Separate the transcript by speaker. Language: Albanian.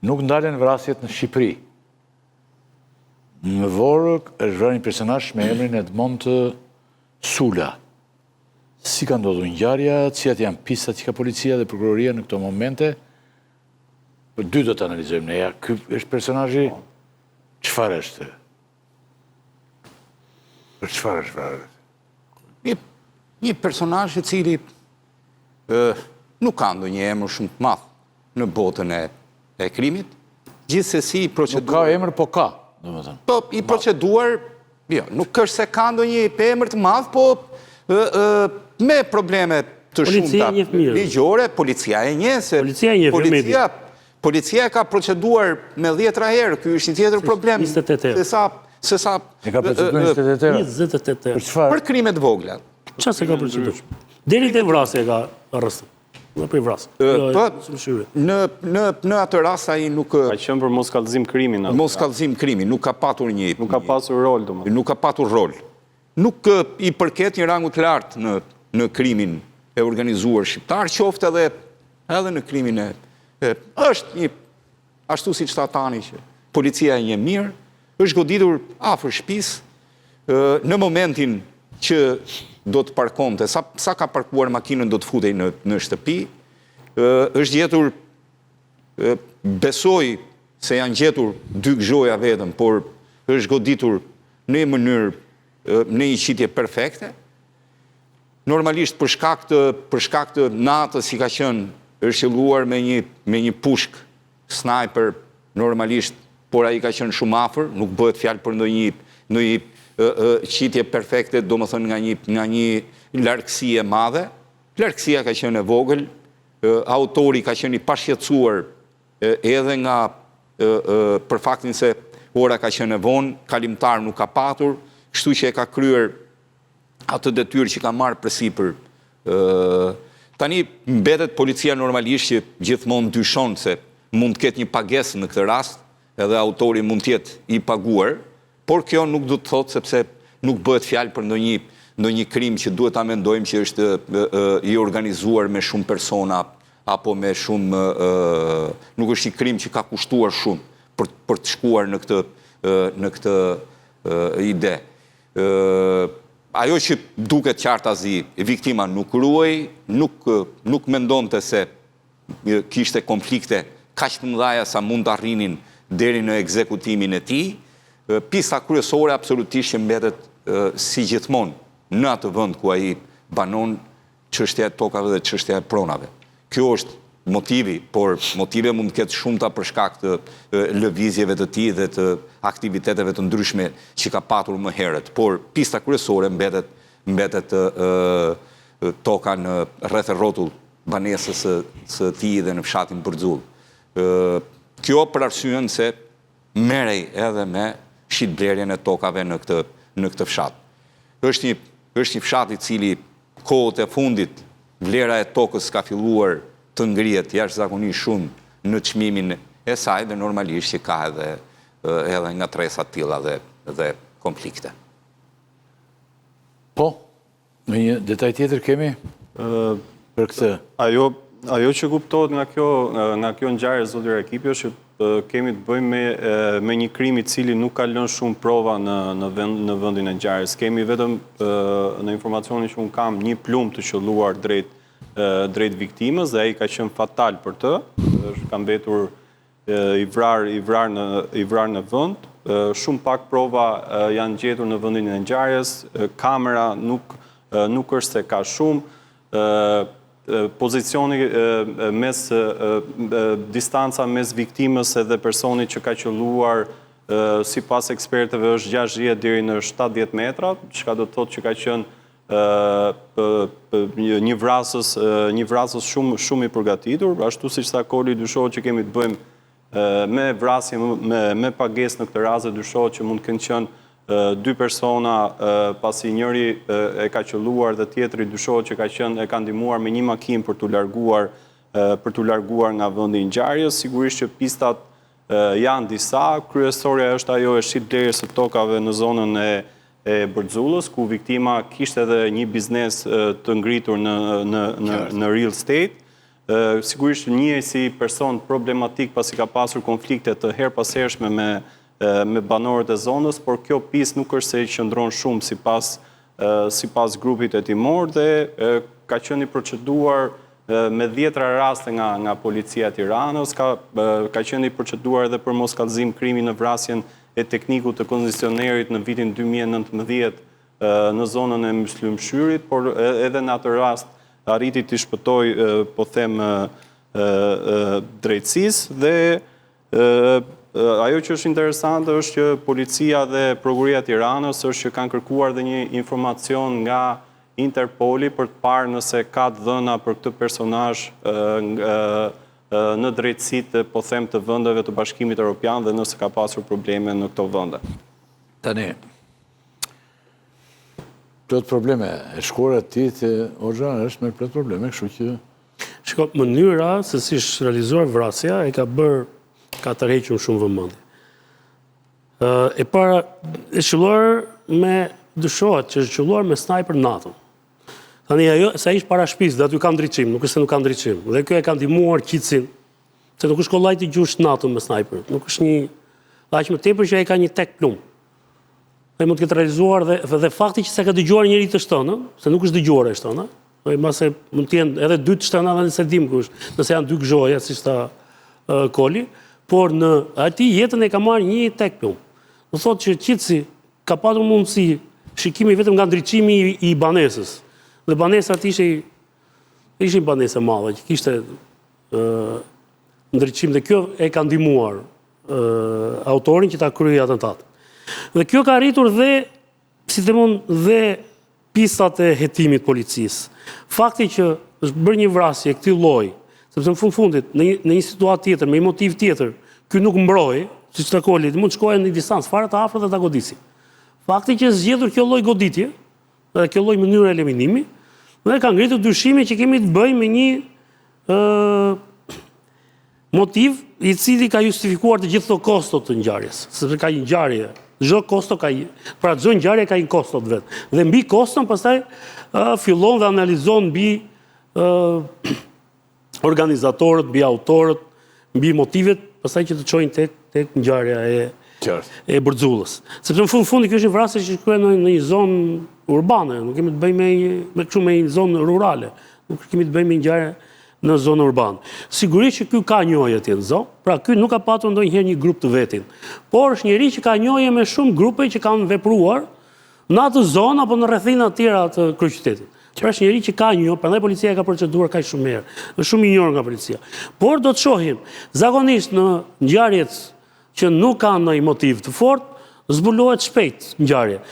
Speaker 1: nuk ndalen vrasjet në Shqipëri. Në Vorë është vrarë një personazh me emrin Edmond Sula. Si ka ndodhur ngjarja, cilat janë pistat që ka policia dhe prokuroria në këto momente? Për dy do të analizojmë ne. Ja, ky është personazhi, çfarë është? Për çfarë është vrarë?
Speaker 2: Një personazh i cili nuk ka ndonjë emër shumë të madh në botën e krimit. Gjithsesi procedura.
Speaker 1: Nuk ka emër, po ka, domethënë.
Speaker 2: Po, i proceduar, jo, nuk është se ka ndonjë emër të madh, po me probleme të shumta ligjore, policia e njeh se policia ka proceduar me 10 herë, ky është një tjetër problem.
Speaker 3: 28 herë.
Speaker 2: Se sa
Speaker 1: e ka proceduar
Speaker 3: 28 herë.
Speaker 2: Për krime të vogla.
Speaker 3: Çfarë se ka proceduar? Deri te vrasja ka arrestuar. Në për vrasje.
Speaker 2: Në atë rast ai nuk
Speaker 4: ka qenë për moskallëzim krimin.
Speaker 2: Moskallëzim krimin, nuk ka patur një
Speaker 4: nuk ka pasur rol domethënë.
Speaker 2: Nuk ka patur rol. Nuk i përket një rangu të lartë në krimin e organizuar shqiptar, qoftë edhe në krimin është një ashtu siç tha Tani që policia e njeh mirë, është goditur afër shtëpisë në momentin që do të parkonte, sa ka parkuar makinën do të futej në shtëpi, është gjetur, besoj se janë gjetur 2 gjoja vetëm, por është goditur në mënyrë, në një qitje perfekte. Normalisht për shkak të natës si ka qenë, është qelluar me një pushk sniper normalisht, por ai ka qenë shumë afër, nuk bëhet fjalë për ndonjë qitje perfekte, do më thënë nga një largësi e madhe. Largësia ka qenë e vogël, autori ka qenë i pashqetësuar edhe nga për faktin se ora ka qenë e vonë, kalimtar nuk ka patur, kështu që e ka kryer atë detyrë që ka marrë përsipër. Tani mbetet policia normalisht që gjithmonë dyshon se mund të ketë një pagesë në këtë rast, edhe autori mund të jetë i paguar, por kjo nuk do të thotë sepse nuk bëhet fjalë për ndonjë krim që duhet ta mendojmë që është i organizuar me shumë persona apo me shumë nuk është një krim që ka kushtuar shumë për të shkuar në këtë ide. Ajo që duket qartazi, viktima nuk ruaj, nuk mendonte se kishte konflikte kaq të mëdha sa mund të arrinin deri në ekzekutimin e tij. Pista kryesore absolutisht që mbetet si gjithmonë në atë vend ku ai banon, çështja e tokave dhe çështja e pronave. Kjo është motivi, por motive mund të ketë shumëta për shkak të lëvizjeve të tij dhe të aktiviteteve të ndryshme që ka patur më herët, por pista kryesore mbetet toka në rreth rrotull banesës së tij dhe në fshatin Bërxull. Kjo për arsyen se merrej edhe me shitblerjen e tokave në këtë fshat. Është një fshat i cili kohët e fundit vlera e tokës ka filluar të ngrihet jashtëzakonisht shumë në çmimin e saj dhe normalisht që ka edhe ngatresa të tilla dhe konflikte.
Speaker 1: Po, në një detaj tjetër kemi për këtë.
Speaker 4: Ajo që kuptohet nga kjo ngjarje zoti Rekipi është që kemi të bëjmë me një krim i cili nuk ka lënë shumë prova në vendin e ngjarjes. Kemi vetëm në informacionin që unë kam një plumë të qelluar drejt viktimës dhe ai ka qenë fatal për të. Ka mbetur i vrar në vend. Shumë pak prova janë gjetur në vendin e ngjarjes. Kamera nuk është se ka shumë. Pozicioni distanca mes viktimës edhe personit që ka qelluar sipas ekspertëve është 60 deri në 70 metra, çka do të thotë që ka qenë një vrasës shumë i përgatitur, ashtu siç tha Koli, dyshohet që kemi të bëjmë me vrasje me pagesë në këtë rast, dyshohet që mund të kenë qenë 2 persona, pasi njëri e ka qelluar dhe tjetri dyshohet që e ka ndihmuar me një makinë për t'u larguar nga vendi i ngjarjes. Sigurisht që pistat janë disa, kryesorja është ajo e shitblerjes së tokave në zonën e Bërxullës, ku viktima kishte edhe një biznes të ngritur në real estate. sigurisht njihej si person problematik pasi ka pasur konflikte të herpashershme me banorët e zonës, por kjo pjesë nuk është se i qëndron shumë sipas grupit hetimor dhe ka qenë i proceduar me 10 raste nga policia e Tiranës, ka qenë i proceduar edhe për moskallëzim krimi në vrasjen e teknikut të koncesionerit në vitin 2019 në zonën e Myslimshyrit, por edhe në atë rast arriti të shpëtoj, po them, drejtësisë dhe ajo që është interesante është që policia dhe prokuria e Tiranës është që kanë kërkuar dhe një informacion nga Interpoli për të parë nëse ka të dhëna për këtë personazh në drejtësitë, po them, të vendeve të Bashkimit Evropian dhe nëse ka pasur probleme në këto vende.
Speaker 1: Tani, plot probleme. E shkuara ti të Hoxha është me plot probleme, kështu që...
Speaker 3: Shko, mënyra se si është realizuar vrasja e ka tërhequr shumë vëmendje. E para, e qelluar me dyshohet që është qelluar me sniper NATO. Tani ajo sa ish para shtëpisë, dhe aty ka ndriçim, nuk është se nuk ka ndriçim. Dhe kjo e ka ndihmuar qitsin, se nuk është kollaj të gjush NATO me sniper. Nuk është një aq më tepër që ai ka një tek plumb. Dhe mund të ketë realizuar dhe fakti që se ka dëgjuar njëri të shtënën, se nuk është dëgjuar e shtëna, dhe mase mund të jenë edhe 2 të shtëna dhe nëse dim kush, nëse janë 2 gëzhoja, si shta Koli, por në ati jetën e ka marrë një tek plumb. Do thotë që qitsi ka patur mundësi shikimi vetëm nga ndriçimi i banesës. Dhe banesa aty ishte banesë e madhe, që kishte ndriçim dhe kjo e ka ndihmuar autorin që ta kryej atentatin. Dhe kjo ka arritur dhe, si të mund, dhe pistat e hetimit policisë. Fakti që është bërë një vrasje këtij lloji, sepse në fundit, në një situatë tjetër, me një motiv tjetër, ky nuk mbroi, siç ta Koli, mund të shkojë në një distancë fare të afërt dhe ta godisi. Fakti që është zgjedhur kjo lloj goditje, dhe kjo lloj mënyre eliminimi, dhe ka ngritur dyshime që kemi të bëjmë me një motiv i cili ka justifikuar të gjithë këto kostot të ngjarjes, sepse ka një ngjarje. Çdo kosto ka pra çdo ngjarje ka një kosto vet. Dhe mbi koston pastaj fillon dhe analizon mbi organizatorët, mbi autorët, mbi motivet, pastaj që të çojnë tek ngjarja e Bërxullës. Sepse në fundi kjo është një vrasje që shkruhet në një zonë urbane, nuk kemi të bëjmë me një zonë rurale, nuk kemi të bëjmë me ngjarje në zonë urbane. Sigurisht që ky ka njohje atje në zonë, pra ky nuk ka patur ndonjëherë një grup të vetin, por është njëri që ka njohje me shumë grupe që kanë vepruar në atë zonë apo në rrethina të tjera të kryeqytetit. Pra është njëri që ka njohje, prandaj policia ka proceduar kaq shumë herë, është shumë i njohur nga policia. Por do të shohim zakonisht në ngjarjet që nuk kanë ndonjë motiv të fortë, zbulohet shpejt ngjarje.